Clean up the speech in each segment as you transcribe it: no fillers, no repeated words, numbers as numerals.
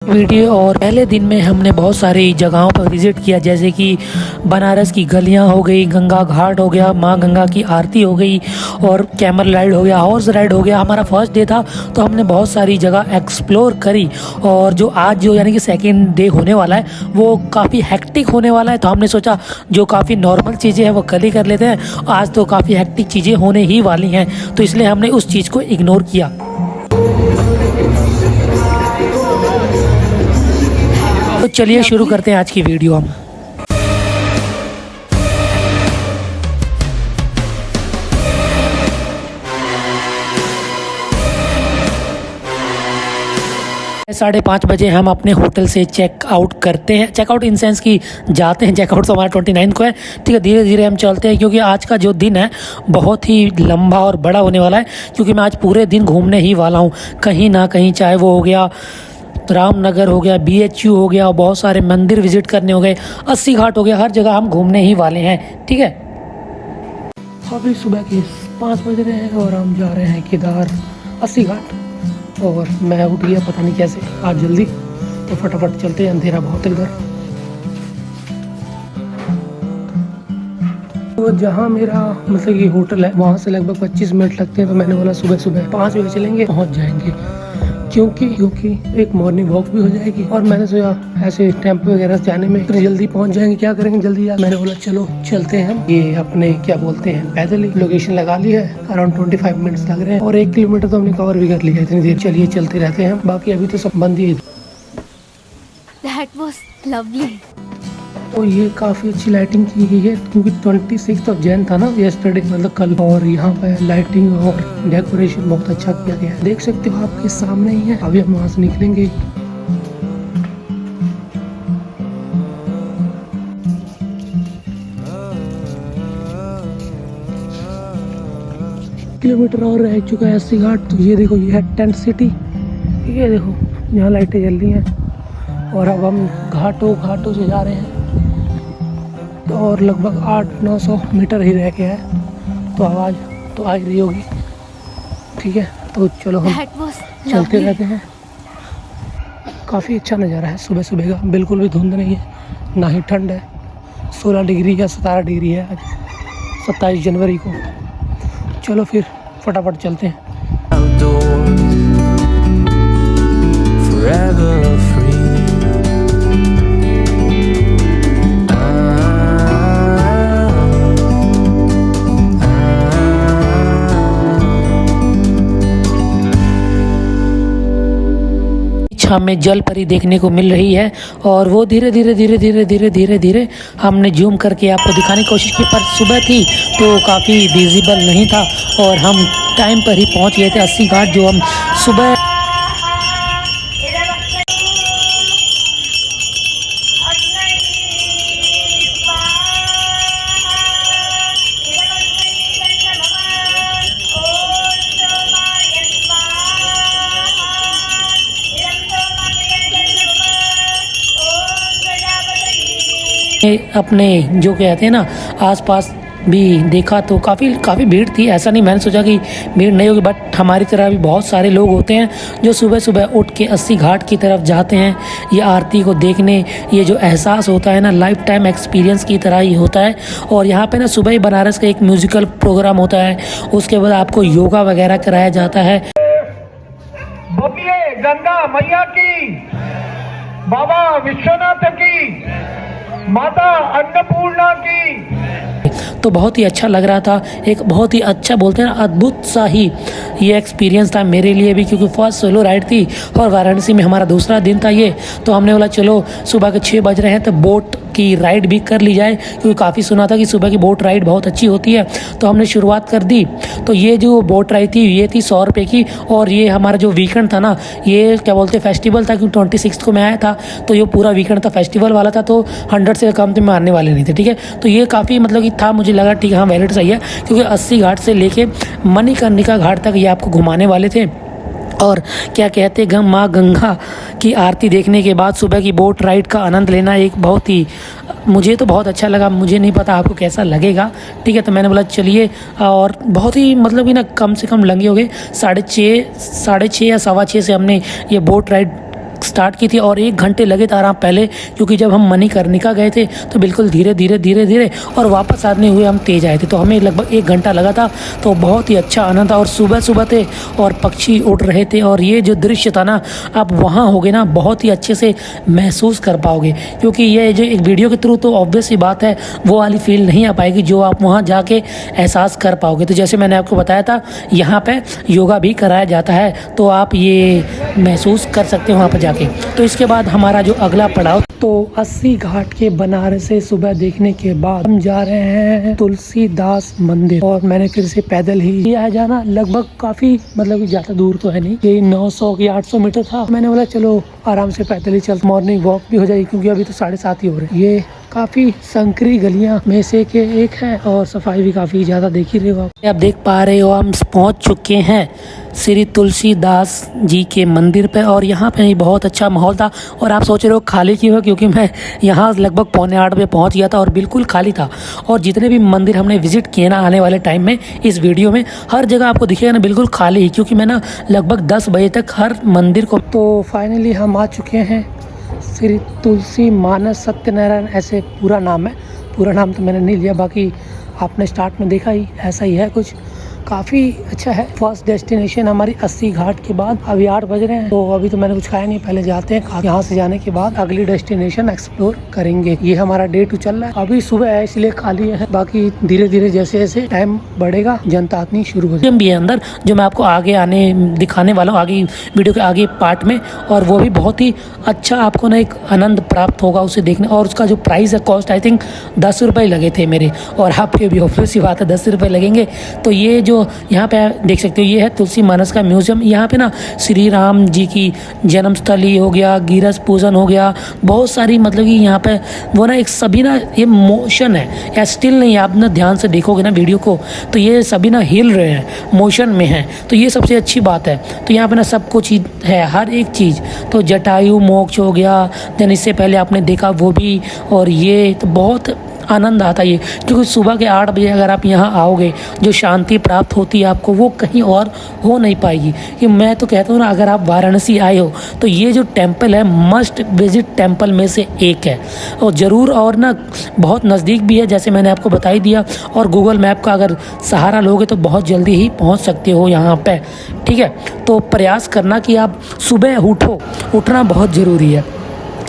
Video. और पहले दिन में हमने बहुत सारी जगहों पर विज़िट किया, जैसे कि बनारस की गलियां हो गई, गंगा घाट हो गया, माँ गंगा की आरती हो गई, और कैमल राइड हो गया, हॉर्स राइड हो गया। हमारा फर्स्ट डे था तो हमने बहुत सारी जगह एक्सप्लोर करी। और जो आज जो यानी कि सेकेंड डे होने वाला है वो काफ़ी हेक्टिक होने वाला है, तो हमने सोचा जो काफ़ी नॉर्मल चीज़ें हैं वो कल ही कर लेते हैं। आज तो काफ़ी हेक्टिक चीज़ें होने ही वाली हैं, तो इसलिए हमने उस चीज़ को इग्नोर किया। तो चलिए शुरू करते हैं आज की वीडियो हम। साढ़े 5 बजे हम अपने होटल से चेकआउट करते हैं। चेकआउट इन सेंस की जाते हैं, चेकआउट तो हमारा 29 को है। ठीक है, धीरे धीरे हम चलते हैं, क्योंकि आज का जो दिन है बहुत ही लंबा और बड़ा होने वाला है। क्योंकि मैं आज पूरे दिन घूमने ही वाला हूँ कहीं ना कहीं, चाहे वो हो गया रामनगर हो गया, BHU हो गया, बहुत सारे मंदिर विजिट करने हो गए, 80 घाट हो गया, हर जगह हम घूमने ही वाले हैं। ठीक है, अभी सुबह के 5 बज रहे हैं और हम जा रहे हैं केदार 80 घाट। और मैं उठ गया पता नहीं कैसे आज जल्दी, तो फटाफट चलते हैं, अंधेरा बहुत है इधर। तो जहाँ मेरा मतलब कि होटल है वहाँ से लगभग 25 मिनट लगते हैं, तो मैंने बोला सुबह सुबह 5 बजे चलेंगे, पहुँच जाएंगे। क्योंकि एक मॉर्निंग वॉक भी हो जाएगी, और मैंने सोचा ऐसे टेम्पो वगैरह से जाने में इतनी जल्दी पहुंच जाएंगे, क्या करेंगे जल्दी यार। मैंने बोला चलो चलते हैं हम, ये अपने क्या बोलते हैं पैदल ही लोकेशन लगा ली है, अराउंड 25 मिनट्स लग रहे हैं, और 1 किलोमीटर तो हमने कवर भी कर लिया इतनी देर। चलिए चलते रहते हैं, बाकी अभी तो सब बंद ही है। That was lovely. तो ये काफ़ी अच्छी लाइटिंग की गई है, क्योंकि 26 जैन था ना यस्टरडे, मतलब कल। और यहाँ पर लाइटिंग और डेकोरेशन बहुत अच्छा किया गया है, देख सकते हो आपके सामने ही है। अभी हम वहाँ से निकलेंगे। किलोमीटर और रह चुका है 80 घाट। तो ये देखो, ये है टेंट सिटी, ये देखो यहाँ लाइटें जल रही हैं। और अब हम घाटों से जा रहे हैं, और लगभग 800-900 मीटर ही रह गया है, तो आवाज़ तो आ ही रही होगी। ठीक है, तो चलो हम चलते रहते हैं। काफ़ी अच्छा नज़ारा है सुबह सुबह का, बिल्कुल भी धुंध नहीं है, ना ही ठंड है। 16 डिग्री या 17 डिग्री है आज 27 जनवरी को। चलो फिर फटाफट चलते हैं। हमें जल परी देखने को मिल रही है, और वो धीरे धीरे हमने जूम करके आपको दिखाने की कोशिश की, पर सुबह थी तो काफ़ी विजिबल नहीं था, और हम टाइम पर ही पहुंच गए थे 80 घाट, जो हम सुबह अपने जो कहते हैं ना आसपास भी देखा, तो काफ़ी भीड़ थी। ऐसा नहीं मैंने सोचा कि भीड़ नहीं होगी, बट हमारी तरह भी बहुत सारे लोग होते हैं जो सुबह सुबह उठ के 80 घाट की तरफ जाते हैं ये आरती को देखने। ये जो एहसास होता है ना, लाइफ टाइम एक्सपीरियंस की तरह ही होता है। और यहाँ पे ना सुबह ही बनारस का एक म्यूज़िकल प्रोग्राम होता है, उसके बाद आपको योगा वगैरह कराया जाता है। गंगा मैया की, बाबा विश्वनाथ की, माता अन्नपूर्णा की। तो बहुत ही अच्छा लग रहा था, एक बहुत ही अच्छा बोलते हैं ना अद्भुत सा ही ये एक्सपीरियंस था मेरे लिए भी, क्योंकि फर्स्ट सोलो राइड थी और वाराणसी में हमारा दूसरा दिन था ये। तो हमने बोला चलो सुबह के 6 बज रहे हैं तो बोट की राइड भी कर ली जाए, क्योंकि काफ़ी सुना था कि सुबह की बोट राइड बहुत अच्छी होती है। तो हमने शुरुआत कर दी। तो ये जो बोट राइड थी ये थी 100 रुपये की, और ये हमारा जो वीकेंड था ना, ये क्या बोलते फेस्टिवल था, क्योंकि 26 को मैं आया था, तो ये पूरा वीकेंड था, फेस्टिवल वाला था, तो 100 से कम तो मारने वाले नहीं थे। ठीक है, तो ये काफ़ी मतलब कि था, मुझे लगा ठीक है हाँ वैलिड सही है, क्योंकि 80 घाट से लेके मणिकर्णिका घाट तक ये आपको घुमाने वाले थे। और क्या कहते हैं माँ गंगा की आरती देखने के बाद सुबह की बोट राइड का आनंद लेना एक बहुत ही, मुझे तो बहुत अच्छा लगा, मुझे नहीं पता आपको कैसा लगेगा। ठीक है, तो मैंने बोला चलिए, और बहुत ही मतलब कि ना कम से कम लंगे हो गए 6:30 या 6:15 से हमने ये बोट राइड स्टार्ट की थी और 1 घंटे लगे थे आराम पहले, क्योंकि जब हम मणिकर्णिका गए थे तो बिल्कुल धीरे धीरे और वापस आने हुए हम तेज आए थे, तो हमें लगभग 1 घंटा लगा था। तो बहुत ही अच्छा आनंद था और सुबह सुबह थे और पक्षी उड़ रहे थे और ये जो दृश्य था ना, आप वहाँ होगे ना बहुत ही अच्छे से महसूस कर पाओगे, क्योंकि ये जो एक वीडियो के थ्रू तो ऑब्वियस ही बात है वो वाली फील नहीं आ पाएगी जो आप वहाँ जाके एहसास कर पाओगे। तो जैसे मैंने आपको बताया था यहाँ पे योगा भी कराया जाता है, तो आप ये महसूस कर सकते हो वहाँ पर जाके। तो इसके बाद हमारा जो अगला पड़ाव, तो 80 घाट के बनारस से सुबह देखने के बाद हम जा रहे हैं तुलसीदास मंदिर, और मैंने फिर से पैदल ही किया है जाना। लगभग काफ़ी मतलब ज़्यादा दूर तो है नहीं, ये 900 या 800 मीटर था। मैंने बोला चलो आराम से पैदल ही चल, मॉर्निंग वॉक भी हो जाएगी, क्योंकि अभी तो 7:30 ही हो रहे हैं। ये काफ़ी संकरी गलियां में से के एक है और सफाई भी काफ़ी ज़्यादा देख ही रहे हो आप देख पा रहे हो हम पहुंच चुके हैं श्री तुलसीदास जी के मंदिर पे, और यहाँ पे बहुत अच्छा माहौल था। और आप सोच रहे हो खाली क्यों है, क्योंकि मैं यहाँ लगभग 7:45 बजे पहुँच गया था और बिल्कुल खाली था। और जितने भी मंदिर हमने विजिट किए ना आने वाले टाइम में इस वीडियो में, हर जगह आपको दिखेगा ना बिल्कुल खाली ही, क्योंकि मैं ना लगभग 10 बजे तक हर मंदिर को। तो फाइनली हम आ चुके हैं श्री तुलसी मानस सत्यनारायण, ऐसे पूरा नाम है। पूरा नाम तो मैंने नहीं लिया, बाकी आपने स्टार्ट में देखा ही ऐसा ही है कुछ। काफ़ी अच्छा है। फर्स्ट डेस्टिनेशन हमारी 80 घाट के बाद। अभी 8 बज रहे हैं, तो अभी तो मैंने कुछ खाया नहीं, पहले जाते हैं। यहाँ से जाने के बाद अगली डेस्टिनेशन एक्सप्लोर करेंगे। ये हमारा डे 2 चल रहा है। अभी सुबह है इसलिए खाली है, बाकी धीरे धीरे जैसे जैसे टाइम बढ़ेगा जनता आनी शुरू हो जाएगी। भी है अंदर जो मैं आपको आगे आने दिखाने वाला हूँ, आगे वीडियो के आगे पार्ट में, और वो भी बहुत ही अच्छा आपको ना एक आनंद प्राप्त होगा उसे देखने। और उसका जो प्राइस है, कॉस्ट आई थिंक 10 रुपये लगे थे मेरे, और आपके भी ऑब्वियस सी बात है 10 रुपये लगेंगे। तो ये जो यहाँ पे देख सकते हो, ये है तुलसी मानस का म्यूजियम। यहाँ पे ना श्री राम जी की जन्मस्थली हो गया, गिरस पूजन हो गया, बहुत सारी मतलब कि यहाँ पे वो ना एक सभी ना ये मोशन है या स्टिल नहीं, आप ना ध्यान से देखोगे ना वीडियो को तो ये सभी ना हिल रहे हैं, मोशन में हैं। तो ये सबसे अच्छी बात है। तो यहाँ पे ना सब कुछ है, हर एक चीज़। तो जटायु मोक्ष हो गया, देन इससे पहले आपने देखा वो भी, और ये तो बहुत आनंद आता है ये, क्योंकि सुबह के 8 बजे अगर आप यहाँ आओगे, जो शांति प्राप्त होती है आपको वो कहीं और हो नहीं पाएगी। कि मैं तो कहता हूँ ना, अगर आप वाराणसी आए हो तो ये जो टेम्पल है मस्ट विजिट टेम्पल में से एक है, और ज़रूर। और ना बहुत नज़दीक भी है, जैसे मैंने आपको बता ही दिया। और गूगल मैप का अगर सहारा लोगे तो बहुत जल्दी ही पहुँच सकते हो यहाँ पर, ठीक है। तो प्रयास करना कि आप सुबह उठना बहुत ज़रूरी है।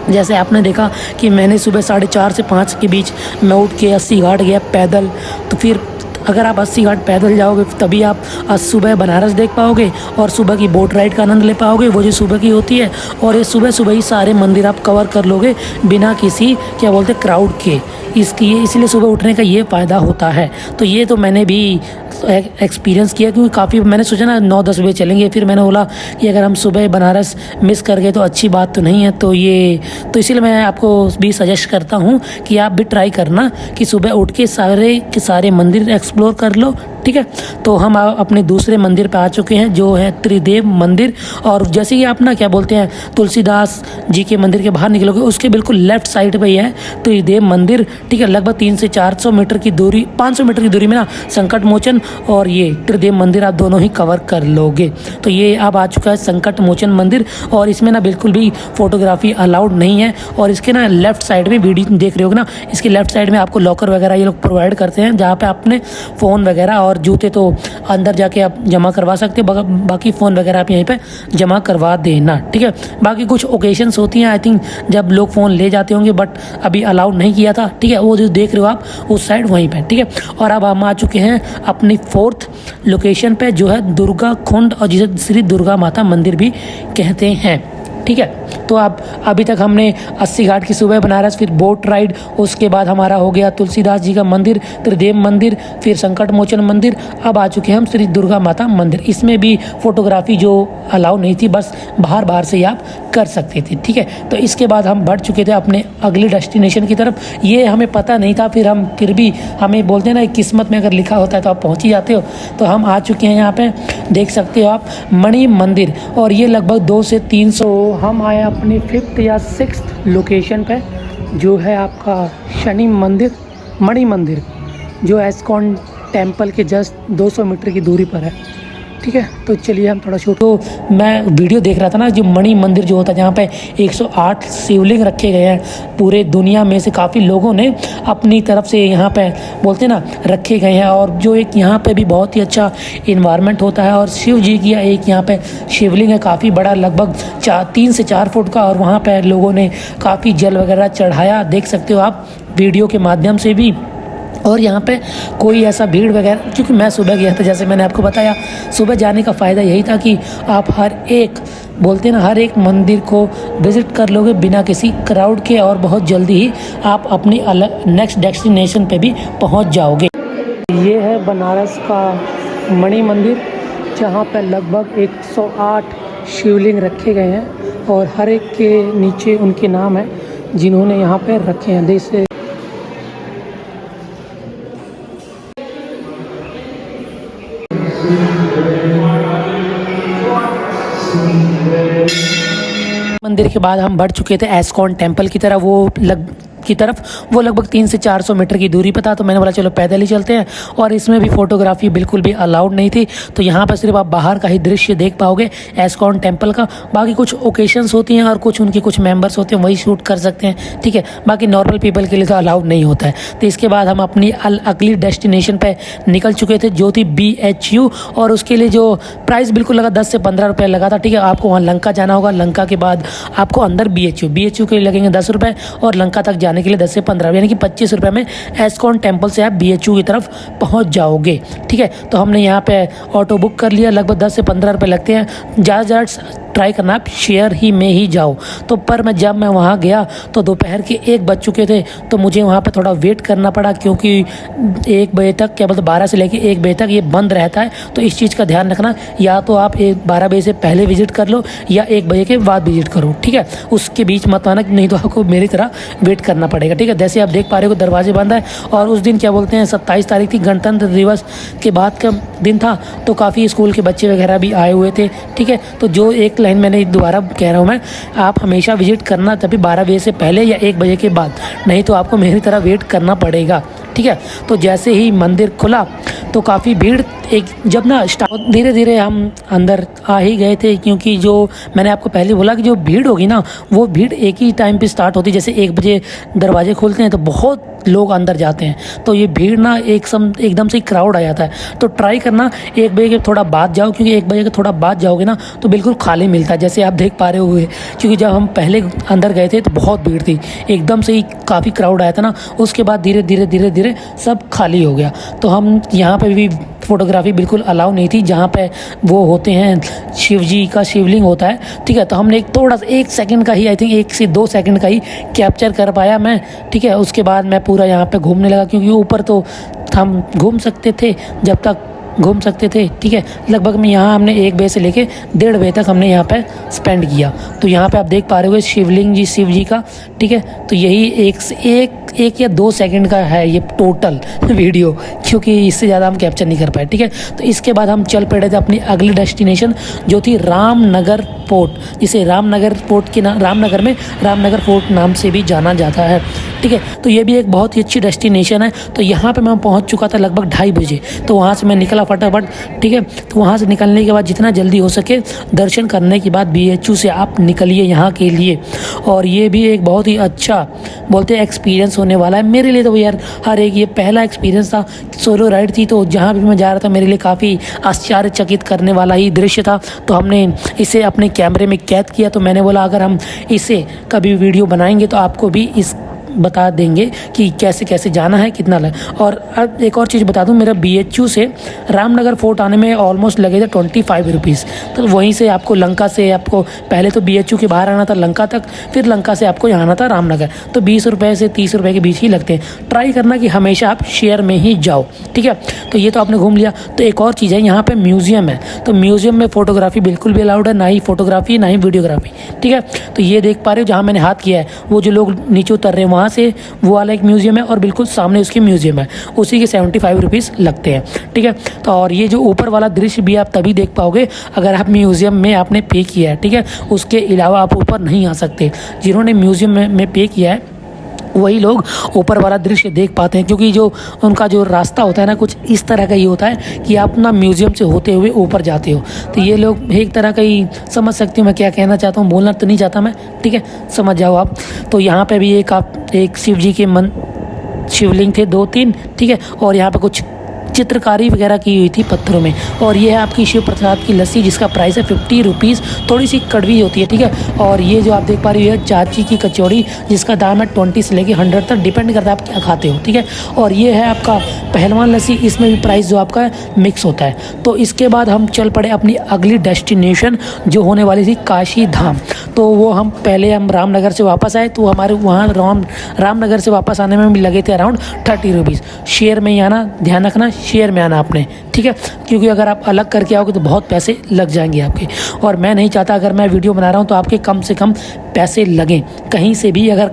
जैसे आपने देखा कि मैंने सुबह 4:30 से 5 के बीच मैं उठ के 80 घाट गया पैदल। तो फिर अगर आप 80 घाट पैदल जाओगे तभी आप सुबह बनारस देख पाओगे और सुबह की बोट राइड का आनंद ले पाओगे, वो जो सुबह की होती है। और ये सुबह सुबह ही सारे मंदिर आप कवर कर लोगे बिना किसी क्या बोलते क्राउड के। इसलिए सुबह उठने का ये फ़ायदा होता है। तो ये तो मैंने भी एक्सपीरियंस किया, क्योंकि काफ़ी मैंने सोचा ना 9-10 बजे चलेंगे, फिर मैंने बोला कि अगर हम सुबह बनारस मिस कर गए तो अच्छी बात तो नहीं है। तो इसीलिए मैं आपको भी सजेस्ट करता हूँ कि आप भी ट्राई करना कि सुबह उठ के सारे मंदिर एक्सप्लोर कर लो, ठीक है। तो हम अपने दूसरे मंदिर पे आ चुके हैं जो है त्रिदेव मंदिर। और जैसे कि आप ना क्या बोलते हैं तुलसीदास जी के मंदिर के बाहर निकलोगे उसके बिल्कुल लेफ्ट साइड पे ही है त्रिदेव मंदिर, ठीक है। लगभग 300 से 400 मीटर की दूरी, 500 मीटर की दूरी में ना संकट मोचन और ये त्रिदेव मंदिर आप दोनों ही कवर कर लोगे। तो ये अब आ चुका है संकट मोचन मंदिर, और इसमें ना बिल्कुल भी फोटोग्राफी अलाउड नहीं है। और इसके ना लेफ्ट साइड में वीडियो देख रहे हो ना, इसके लेफ्ट साइड में आपको लॉकर वगैरह ये लोग प्रोवाइड करते हैं, जहाँ पे अपने फ़ोन वगैरह और जूते तो अंदर जाके आप जमा करवा सकते हो, बाकी फ़ोन वगैरह आप यहीं पे जमा करवा देना, ठीक है। बाकी कुछ ओकेशंस होती हैं आई थिंक जब लोग फ़ोन ले जाते होंगे, बट अभी अलाउड नहीं किया था, ठीक है। वो जो देख रहे हो आप उस साइड वहीं पे, ठीक है। और अब हम आ चुके हैं अपनी 4th लोकेशन पे जो है दुर्गा कुंड, और जिसे श्री दुर्गा माता मंदिर भी कहते हैं, ठीक है। तो अब अभी तक हमने 80 घाट की सुबह बनारस, फिर बोट राइड, उसके बाद हमारा हो गया तुलसीदास जी का मंदिर, त्रिदेव मंदिर, फिर संकट मोचन मंदिर। अब आ चुके हैं हम श्री दुर्गा माता मंदिर। इसमें भी फोटोग्राफी जो अलाउ नहीं थी, बस बाहर से ही आप कर सकते थे, ठीक है। तो इसके बाद हम बढ़ चुके थे अपने अगले डेस्टिनेशन की तरफ। ये हमें पता नहीं था, फिर भी हमें बोलते हैं ना किस्मत में अगर लिखा होता है तो आप पहुँच ही जाते हो। तो हम आ चुके हैं यहाँ पर, देख सकते हो आप मणि मंदिर, और ये लगभग 200 से 300। हम आए अपनी 5th या 6th लोकेशन पे जो है आपका शनि मंदिर, मणि मंदिर, जो एस्कॉन टेम्पल के जस्ट 200 मीटर की दूरी पर है। ठीक है। तो चलिए हम थोड़ा शूट, तो मैं वीडियो देख रहा था ना, जो मणि मंदिर जो होता है जहाँ पे 108 शिवलिंग रखे गए हैं, पूरे दुनिया में से काफ़ी लोगों ने अपनी तरफ से यहाँ पे बोलते हैं ना रखे गए हैं। और जो एक यहाँ पे भी बहुत ही अच्छा इन्वायरमेंट होता है। और शिव जी की एक यहाँ पे शिवलिंग है काफ़ी बड़ा, लगभग 3 से 4 फुट का, और वहाँ पे लोगों ने काफ़ी जल वगैरह चढ़ाया, देख सकते हो आप वीडियो के माध्यम से भी। और यहाँ पे कोई ऐसा भीड़ वगैरह, क्योंकि मैं सुबह गया था, जैसे मैंने आपको बताया, सुबह जाने का फ़ायदा यही था कि आप हर एक बोलते हैं ना हर एक मंदिर को विज़िट कर लोगे बिना किसी क्राउड के, और बहुत जल्दी ही आप अपनी अलग नेक्स्ट डेस्टिनेशन पे भी पहुँच जाओगे। ये है बनारस का मणि मंदिर, जहाँ पे लगभग 108 शिवलिंग रखे गए हैं, और हर एक के नीचे उनके नाम है जिन्होंने यहाँ पे रखे हैं। जैसे मंदिर के बाद हम बढ़ चुके थे एस्कॉन टेम्पल की तरफ, वो लगभग 300 से 400 मीटर की दूरी पर था। तो मैंने बोला चलो पैदल ही चलते हैं, और इसमें भी फ़ोटोग्राफी बिल्कुल भी अलाउड नहीं थी। तो यहाँ पर सिर्फ आप बाहर का ही दृश्य देख पाओगे एस्कॉन टेम्पल का। बाकी कुछ ओकेशंस होती हैं और उनके कुछ मेंबर्स होते हैं, वही शूट कर सकते हैं, ठीक है। बाकी नॉर्मल पीपल के लिए तो अलाउड नहीं होता है। तो इसके बाद हम अपनी अगली डेस्टिनेशन पर निकल चुके थे, जो थी BHU। और उसके लिए जो प्राइस बिल्कुल लगा 10 से 15 रुपये लगा था, ठीक है। आपको वहाँ लंका जाना होगा, लंका के बाद आपको अंदर BHU के लिए लगेंगे 10 रुपये, और लंका तक जाने के लिए 10 से 15, यानी कि 25 रुपये में एस्कॉन टेम्पल से आप BHU की तरफ पहुंच जाओगे, ठीक है। तो हमने यहाँ पे ऑटो बुक कर लिया, लगभग 10 से 15 रुपये लगते हैं। ज़्यादा ट्राई करना आप शेयर ही में ही जाओ। तो पर जब मैं वहाँ गया तो दोपहर के 1 बज चुके थे, तो मुझे वहाँ पे थोड़ा वेट करना पड़ा, क्योंकि 1 बजे तक, क्या बोलते 12 से लेके 1 बजे तक ये बंद रहता है। तो इस चीज़ का ध्यान रखना, या तो आप 12 बजे से पहले विजिट कर लो, या 1 बजे के बाद विजिट करो, ठीक है। उसके बीच मत आना, नहीं तो आपको मेरी तरह वेट करना पड़ेगा, ठीक है। जैसे आप देख पा रहे हो दरवाजे बंद है, और उस दिन क्या बोलते हैं 27 तारीख थी, गणतंत्र दिवस के बाद का दिन था। तो काफ़ी स्कूल के बच्चे वगैरह भी आए हुए थे, ठीक है। तो जो एक लाइन मैंने दोबारा कह रहा हूँ मैं, आप हमेशा विजिट करना तभी 12 बजे से पहले या 1 बजे के बाद, नहीं तो आपको मेरी तरह वेट करना पड़ेगा, ठीक है। तो जैसे ही मंदिर खुला तो काफ़ी भीड़, जब ना धीरे धीरे हम अंदर आ ही गए थे, क्योंकि जो मैंने आपको पहले बोला कि जो भीड़ होगी ना, वो भीड़ एक ही टाइम पे स्टार्ट होती है। जैसे 1 बजे दरवाजे खुलते हैं तो बहुत लोग अंदर जाते हैं, तो ये भीड़ ना एकदम से क्राउड आ जाता है। तो ट्राई करना 1 बजे के थोड़ा बाद जाओ, क्योंकि 1 बजे के थोड़ा बाद जाओगे ना तो बिल्कुल खाली मिलता है, जैसे आप देख पा रहे होंगे। क्योंकि जब हम पहले अंदर गए थे तो बहुत भीड़ थी, एकदम से ही काफ़ी क्राउड आया था ना, उसके बाद धीरे धीरे सब खाली हो गया। तो हम यहाँ पर भी फ़ोटोग्राफी बिल्कुल अलाउ नहीं थी, जहाँ पे वो होते हैं शिव जी का शिवलिंग होता है, ठीक है। तो हमने थोड़ा सा 1 सेकंड का ही, आई थिंक 1 से 2 सेकंड का ही कैप्चर कर पाया मैं, ठीक है। उसके बाद मैं पूरा यहाँ पे घूमने लगा, क्योंकि ऊपर तो हम घूम सकते थे जब तक घूम सकते थे, ठीक है। लगभग में यहाँ हमने 1 बजे से लेके 1:30 बजे तक हमने यहाँ पे स्पेंड किया। तो यहाँ पे आप देख पा रहे हो शिवलिंग जी, शिव जी का, ठीक है। तो यही एक या 2 सेकंड का है ये टोटल वीडियो, क्योंकि इससे ज़्यादा हम कैप्चर नहीं कर पाए, ठीक है। तो इसके बाद हम चल पड़े थे अपनी अगली डेस्टिनेशन, जो थी रामनगर पोर्ट, जिसे रामनगर में रामनगर फोर्ट नाम से भी जाना जाता है, ठीक है। तो ये भी एक बहुत ही अच्छी डेस्टिनेशन है। तो यहाँ पे मैं पहुँच चुका था लगभग 2:30 बजे, तो वहाँ से मैं निकला फटाफट, ठीक है। तो वहाँ से निकलने के बाद जितना जल्दी हो सके दर्शन करने के बाद BHU से आप निकलिए यहाँ के लिए। और ये भी एक बहुत ही अच्छा बोलते हैं एक्सपीरियंस होने वाला है मेरे लिए। तो यार हर एक ये पहला एक्सपीरियंस था, सोलो राइड थी, तो जहाँ भी मैं जा रहा था मेरे लिए काफ़ी आश्चर्यचकित करने वाला ही दृश्य था। तो हमने इसे अपने कैमरे में कैद किया। तो मैंने बोला अगर हम इसे कभी वीडियो बनाएंगे तो आपको भी इस बता देंगे कि कैसे कैसे जाना है, कितना और अब एक और चीज़ बता दूं, मेरा BHU से रामनगर फोर्ट आने में ऑलमोस्ट लगे थे 25 रुपीज़। तो वहीं से आपको लंका से आपको पहले तो BHU के बाहर आना था लंका तक, फिर लंका से आपको यहाँ आना था रामनगर। तो 20 रुपये से 30 रुपये के बीच ही लगते हैं। ट्राई करना कि हमेशा आप शेयर में ही जाओ, ठीक है। तो ये तो आपने घूम लिया। तो एक और चीज़ है, यहाँ पर म्यूज़ियम है। तो म्यूज़ियम में फ़ोटोग्राफी बिल्कुल भी अलाउड है, ना ही फ़ोटोग्राफी ना ही वीडियोग्राफी, ठीक है। तो ये देख पा रहे हो जहाँ मैंने हाथ किया है, वो जो लोग नीचे उतर रहे हैं वहाँ से वो वाला एक म्यूज़ियम है, और बिल्कुल सामने उसकी म्यूज़ियम है, उसी के 75 रुपीज़ लगते हैं, ठीक है। तो और ये जो ऊपर वाला दृश्य भी आप तभी देख पाओगे अगर आप म्यूज़ियम में आपने पे किया है, ठीक है। उसके अलावा आप ऊपर नहीं आ सकते। जिन्होंने म्यूज़ियम में पे किया है वही लोग ऊपर वाला दृश्य देख पाते हैं, क्योंकि जो उनका जो रास्ता होता है ना कुछ इस तरह का ही होता है कि आप ना म्यूज़ियम से होते हुए ऊपर जाते हो। तो ये लोग एक तरह का ही समझ सकते हो मैं क्या कहना चाहता हूँ, बोलना तो नहीं चाहता मैं, ठीक है, समझ जाओ आप। तो यहाँ पे भी एक शिव जी के शिवलिंग थे 2-3, ठीक है, और यहाँ पे कुछ चित्रकारी वगैरह की हुई थी पत्थरों में। और ये है आपकी शिव प्रसाद की लस्सी, जिसका प्राइस है 50 रुपीज़, थोड़ी सी कड़वी होती है, ठीक है। और ये जो आप देख पा रहे हो चाची की कचौड़ी, जिसका दाम है 20 से लेके 100 तक, डिपेंड करता है आप क्या खाते हो, ठीक है। और ये है आपका पहलवान लस्सी, इसमें भी प्राइस जो आपका मिक्स होता है। तो इसके बाद हम चल पड़े अपनी अगली डेस्टिनेशन जो होने वाली थी काशी धाम। तो वो हम रामनगर से वापस आए, तो हमारे वहाँ रामनगर से वापस आने में भी लगे थे अराउंड 30 रुपीज़। शेयर में ही आना, ध्यान रखना शेयर में आना आपने, ठीक है, क्योंकि अगर आप अलग करके आओगे तो बहुत पैसे लग जाएंगे आपके। और मैं नहीं चाहता अगर मैं वीडियो बना रहा हूँ तो आपके कम से कम पैसे लगें कहीं से भी, अगर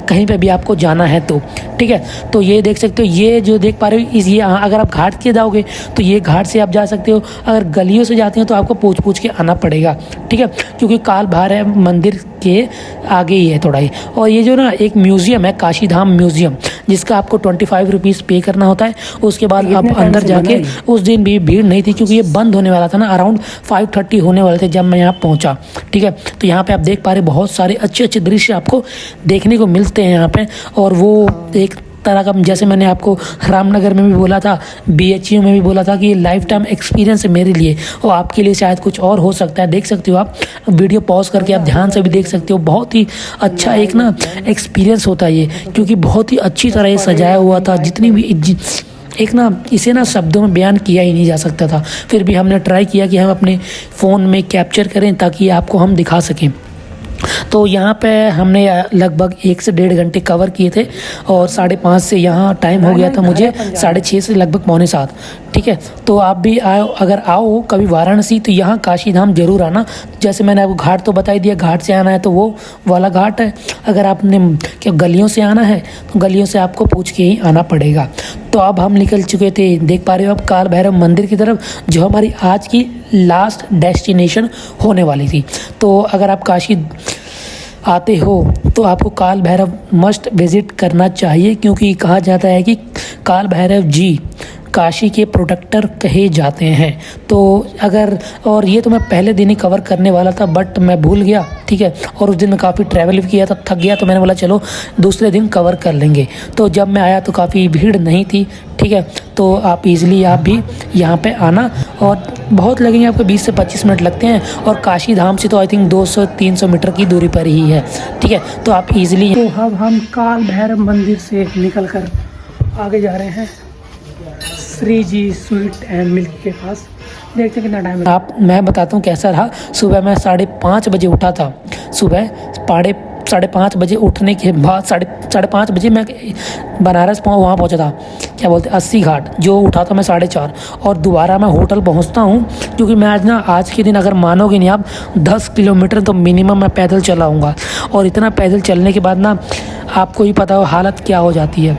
कहीं पे भी आपको जाना है तो, ठीक है। तो ये देख सकते हो, ये जो देख पा रहे हो ये अगर आप घाट के जाओगे तो ये घाट से आप जा सकते हो, अगर गलियों से जाते हो तो आपको पूछ के आना पड़ेगा, ठीक है, क्योंकि काल भैरव मंदिर के आगे ही है थोड़ा ही। और ये जो ना एक म्यूज़ियम है काशी धाम म्यूज़ियम, जिसका आपको 25 रुपीज़ पे करना होता है। उसके बाद आप अंदर जाके, उस दिन भी भीड़ नहीं थी क्योंकि ये बंद होने वाला था ना, अराउंड 5:30 होने वाले थे जब मैं यहाँ पहुँचा, ठीक है। तो यहाँ पे आप देख पा रहे बहुत सारे अच्छे अच्छे दृश्य आपको देखने को मिलते हैं यहाँ पे। और वो एक तरह का, जैसे मैंने आपको रामनगर में भी बोला था, BHU में भी बोला था कि ये लाइफ टाइम एक्सपीरियंस है मेरे लिए, और आपके लिए शायद कुछ और हो सकता है। देख सकते हो आप वीडियो पॉज करके आप ध्यान से भी देख सकते हो, बहुत ही अच्छा एक ना एक्सपीरियंस होता है ये, क्योंकि बहुत ही अच्छी तरह ये सजाया हुआ था। जितनी भी एक ना इसे ना शब्दों में बयान किया ही नहीं जा सकता था, फिर भी हमने ट्राई किया कि हम अपने फ़ोन में कैप्चर करें ताकि आपको हम दिखा सकें। तो यहाँ पे हमने लगभग 1 से 1.5 घंटे कवर किए थे, और 5:30 से यहाँ टाइम हो गया था मुझे 6:30 से लगभग 6:45, ठीक है। तो आप भी अगर आओ कभी वाराणसी तो यहाँ काशी धाम जरूर आना। जैसे मैंने आपको घाट तो बता ही दिया, घाट से आना है तो वो वाला घाट है, अगर आपने क्या गलियों से आना है तो गलियों से आपको पूछ के ही आना पड़ेगा। तो अब हम निकल चुके थे, देख पा रहे हो आप, काल भैरव मंदिर की तरफ, जो हमारी आज की लास्ट डेस्टिनेशन होने वाली थी। तो अगर आप काशी आते हो तो आपको काल भैरव मस्ट विज़िट करना चाहिए, क्योंकि कहा जाता है कि काल भैरव जी काशी के प्रोटेक्टर कहे जाते हैं। तो अगर, और ये तो मैं पहले दिन ही कवर करने वाला था बट मैं भूल गया, ठीक है, और उस दिन मैं काफ़ी ट्रैवल भी किया था, थक गया, तो मैंने बोला चलो दूसरे दिन कवर कर लेंगे। तो जब मैं आया तो काफ़ी भीड़ नहीं थी, ठीक है। तो आप इजीली आप भी यहाँ पे आना, और बहुत लगेंगे आपको, 20 से 25 मिनट लगते हैं, और काशी धाम से तो आई थिंक 200-300 मीटर की दूरी पर ही है, ठीक है। तो आप इजीली। तो अब हम काल भैरव मंदिर से निकल कर आगे जा रहे हैं श्री जी स्वीट एंड मिल्क के पास। देखते हैं कितना टाइम है। मैं बताता हूँ कैसा रहा। सुबह मैं 5:30 बजे उठा था, सुबह 5:30 बजे उठने के बाद 5:30 बजे मैं बनारस वहाँ पहुँचा था, क्या बोलते हैं 80 घाट, जो उठा था मैं 4:30, और दोबारा मैं होटल पहुँचता हूँ, क्योंकि मैं आज के दिन अगर मानोगे नहीं आप 10 किलोमीटर तो मिनिमम मैं पैदल चलाऊँगा। और इतना पैदल चलने के बाद ना आपको ही पता हो हालत क्या हो जाती है,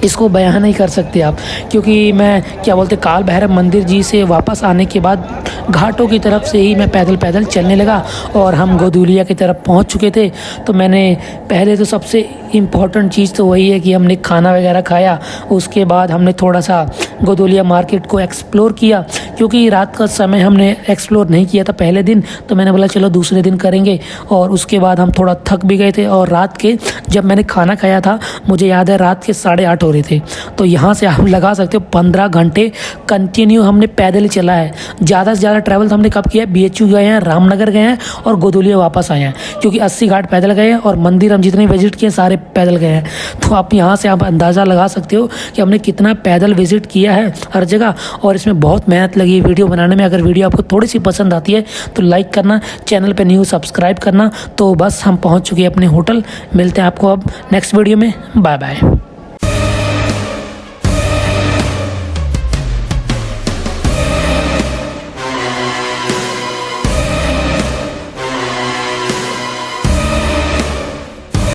इसको बयान नहीं कर सकते आप। क्योंकि मैं क्या बोलते काल भैरव मंदिर जी से वापस आने के बाद घाटों की तरफ से ही मैं पैदल चलने लगा, और हम गोदुलिया की तरफ पहुंच चुके थे। तो मैंने पहले तो सबसे इम्पॉर्टेंट चीज़ तो वही है कि हमने खाना वगैरह खाया, उसके बाद हमने थोड़ा सा गोदुलिया मार्केट को एक्सप्लोर किया, क्योंकि रात का समय हमने एक्सप्लोर नहीं किया था पहले दिन, तो मैंने बोला चलो दूसरे दिन करेंगे। और उसके बाद हम थोड़ा थक भी गए थे, और रात के जब मैंने खाना खाया था मुझे याद है रात के 8:30 हो रहे थे। तो यहाँ से आप लगा सकते हो 15 घंटे कंटिन्यू हमने पैदल ही चला है। ज़्यादा से ज़्यादा ट्रैवल हमने कब किया है, BHU गए हैं, रामनगर गए हैं, और गोदुलिया वापस आए हैं, क्योंकि 80 घाट पैदल गए हैं, और मंदिर हम जितने विजिट किए सारे पैदल गए हैं। तो आप यहाँ से आप अंदाज़ा लगा सकते हो कि हमने कितना पैदल विजिट किया है हर जगह, और इसमें बहुत मेहनत लगी है वीडियो बनाने में। अगर वीडियो आपको थोड़ी सी पसंद आती है तो लाइक करना, चैनल पर न्यू सब्सक्राइब करना। तो बस हम पहुँच चुके हैं अपने होटल, मिलते हैं आपको अब नेक्स्ट वीडियो में, बाय बाय।